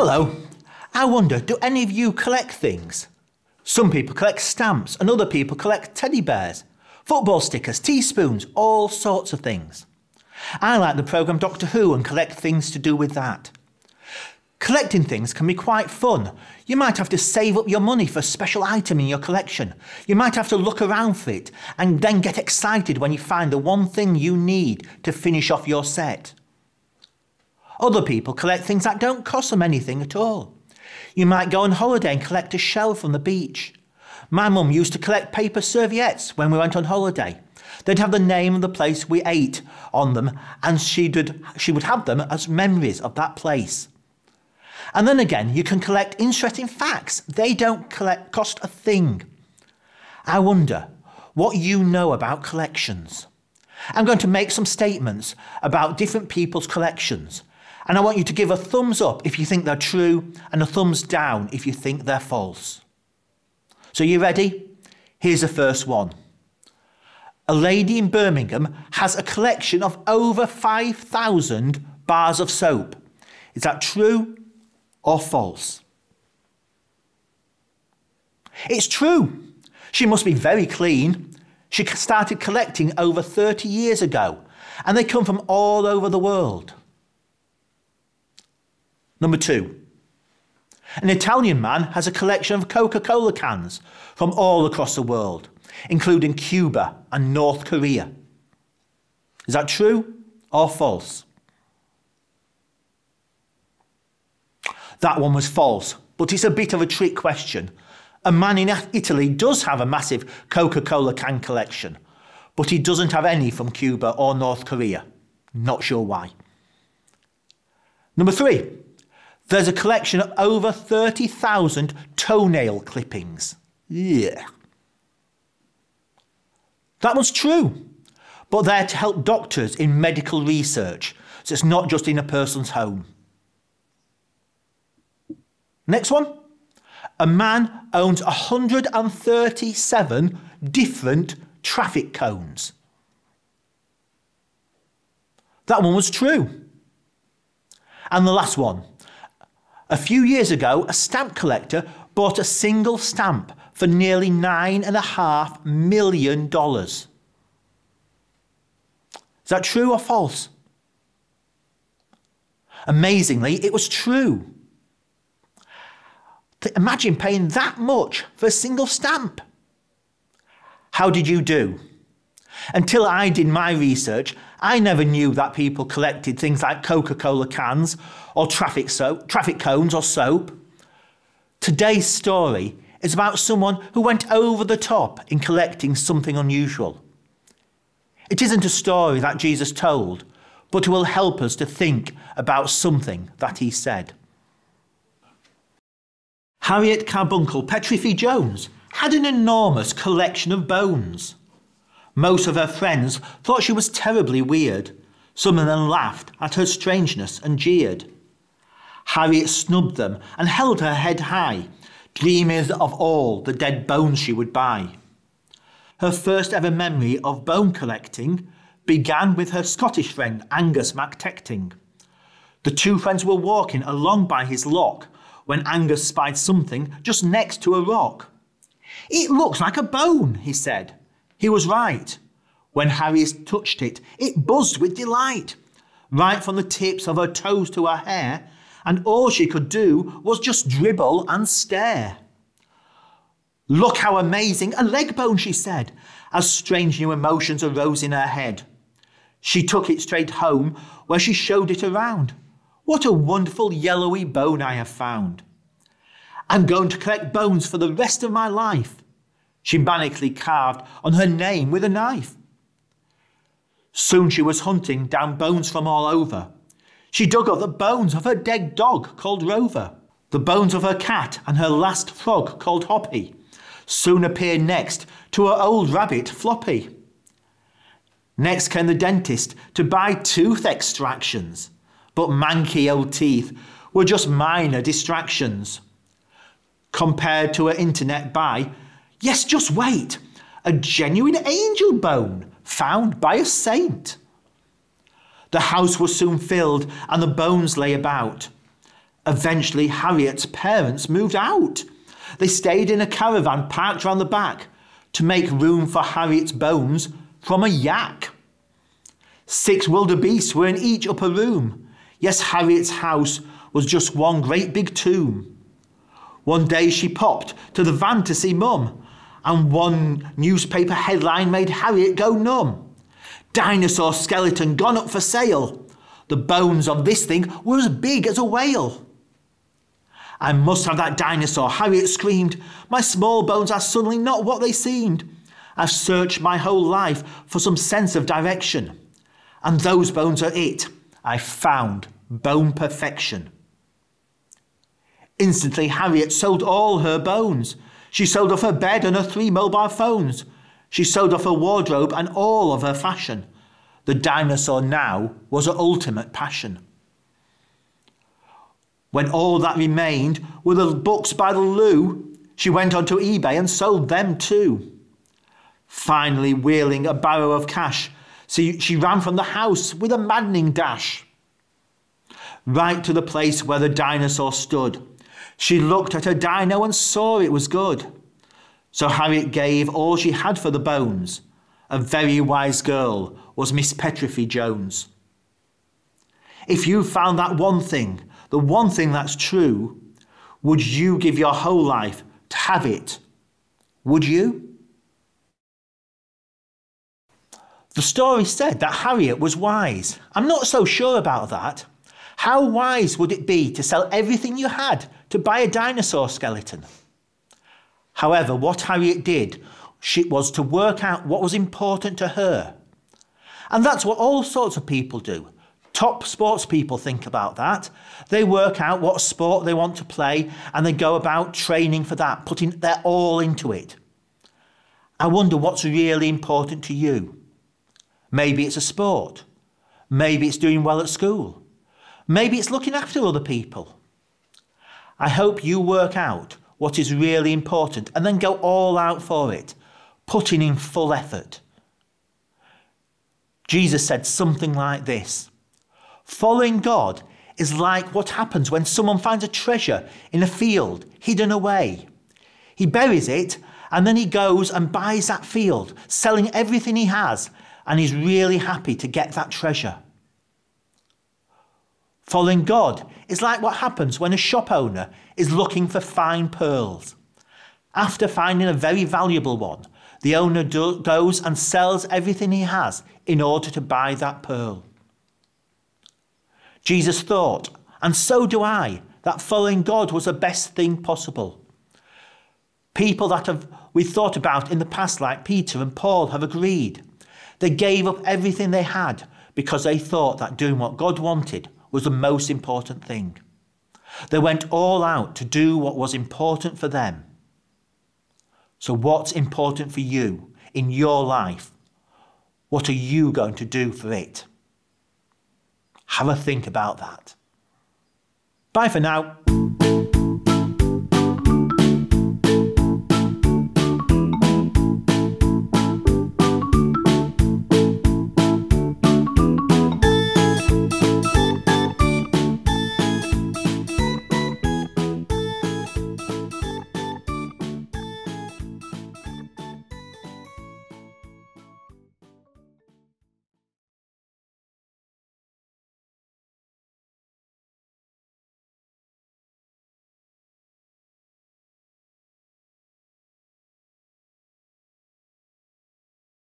Hello. I wonder, do any of you collect things? Some people collect stamps and other people collect teddy bears, football stickers, teaspoons, all sorts of things. I like the programme Doctor Who and collect things to do with that. Collecting things can be quite fun. You might have to save up your money for a special item in your collection. You might have to look around for it and then get excited when you find the one thing you need to finish off your set. Other people collect things that don't cost them anything at all. You might go on holiday and collect a shell from the beach. My mum used to collect paper serviettes when we went on holiday. They'd have the name of the place we ate on them, and she would have them as memories of that place. And then again, you can collect interesting facts. They don't cost a thing. I wonder what you know about collections. I'm going to make some statements about different people's collections, and I want you to give a thumbs up if you think they're true and a thumbs down if you think they're false. So you ready? Here's the first one. A lady in Birmingham has a collection of over 5,000 bars of soap. Is that true or false? It's true. She must be very clean. She started collecting over 30 years ago, and they come from all over the world. Number 2. An Italian man has a collection of Coca-Cola cans from all across the world, including Cuba and North Korea. Is that true or false? That one was false, but it's a bit of a trick question. A man in Italy does have a massive Coca-Cola can collection, but he doesn't have any from Cuba or North Korea. Not sure why. Number 3. There's a collection of over 30,000 toenail clippings. Yeah. That one's true, but they're to help doctors in medical research, so it's not just in a person's home. Next one. A man owns 137 different traffic cones. That one was true. And the last one. A few years ago, a stamp collector bought a single stamp for nearly $9.5 million. Is that true or false? Amazingly, it was true. Imagine paying that much for a single stamp. How did you do? Until I did my research, I never knew that people collected things like Coca-Cola cans or traffic cones or soap. Today's story is about someone who went over the top in collecting something unusual. It isn't a story that Jesus told, but it will help us to think about something that he said. Harriet Carbuncle Petrifi Jones had an enormous collection of bones. Most of her friends thought she was terribly weird. Some of them laughed at her strangeness and jeered. Harriet snubbed them and held her head high, dreaming of all the dead bones she would buy. Her first ever memory of bone collecting began with her Scottish friend Angus MacTecting. The two friends were walking along by his loch when Angus spied something just next to a rock. "It looks like a bone," he said. He was right. When Harriet touched it, it buzzed with delight, right from the tips of her toes to her hair, and all she could do was just dribble and stare. "Look how amazing, a leg bone," she said, as strange new emotions arose in her head. She took it straight home, where she showed it around. "What a wonderful yellowy bone I have found. I'm going to collect bones for the rest of my life." She manically carved on her name with a knife. Soon she was hunting down bones from all over. She dug up the bones of her dead dog called Rover. The bones of her cat and her last frog called Hoppy soon appeared next to her old rabbit Floppy. Next came the dentist to buy tooth extractions, but manky old teeth were just minor distractions compared to her internet buy. Yes, just wait, a genuine angel bone found by a saint. The house was soon filled and the bones lay about. Eventually, Harriet's parents moved out. They stayed in a caravan parked round the back to make room for Harriet's bones from a yak. 6 wildebeests were in each upper room. Yes, Harriet's house was just one great big tomb. One day she popped to the van to see Mum, and one newspaper headline made Harriet go numb. Dinosaur skeleton gone up for sale. The bones of this thing were as big as a whale. I must have that dinosaur, Harriet screamed. My small bones are suddenly not what they seemed. I've searched my whole life for some sense of direction. And those bones are it. I found bone perfection. Instantly, Harriet sold all her bones. She sold off her bed and her 3 mobile phones. She sold off her wardrobe and all of her fashion. The dinosaur now was her ultimate passion. When all that remained were the books by the loo, she went onto eBay and sold them too. Finally, wheeling a barrow of cash, she ran from the house with a maddening dash. Right to the place where the dinosaur stood. She looked at her dino and saw it was good. So Harriet gave all she had for the bones. A very wise girl was Miss Petrify Jones. If you found that one thing, the one thing that's true, would you give your whole life to have it? Would you? The story said that Harriet was wise. I'm not so sure about that. How wise would it be to sell everything you had to buy a dinosaur skeleton? However, what Harriet did was to work out what was important to her. And that's what all sorts of people do. Top sports people think about that. They work out what sport they want to play and they go about training for that, putting their all into it. I wonder what's really important to you. Maybe it's a sport. Maybe it's doing well at school. Maybe it's looking after other people. I hope you work out what is really important and then go all out for it, putting in full effort. Jesus said something like this: following God is like what happens when someone finds a treasure in a field hidden away. He buries it and then he goes and buys that field, selling everything he has, and he's really happy to get that treasure. Following God is like what happens when a shop owner is looking for fine pearls. After finding a very valuable one, the owner goes and sells everything he has in order to buy that pearl. Jesus thought, and so do I, that following God was the best thing possible. People that we've thought about in the past, like Peter and Paul, have agreed. They gave up everything they had because they thought that doing what God wanted was the most important thing. They went all out to do what was important for them. So what's important for you in your life? What are you going to do for it? Have a think about that. Bye for now.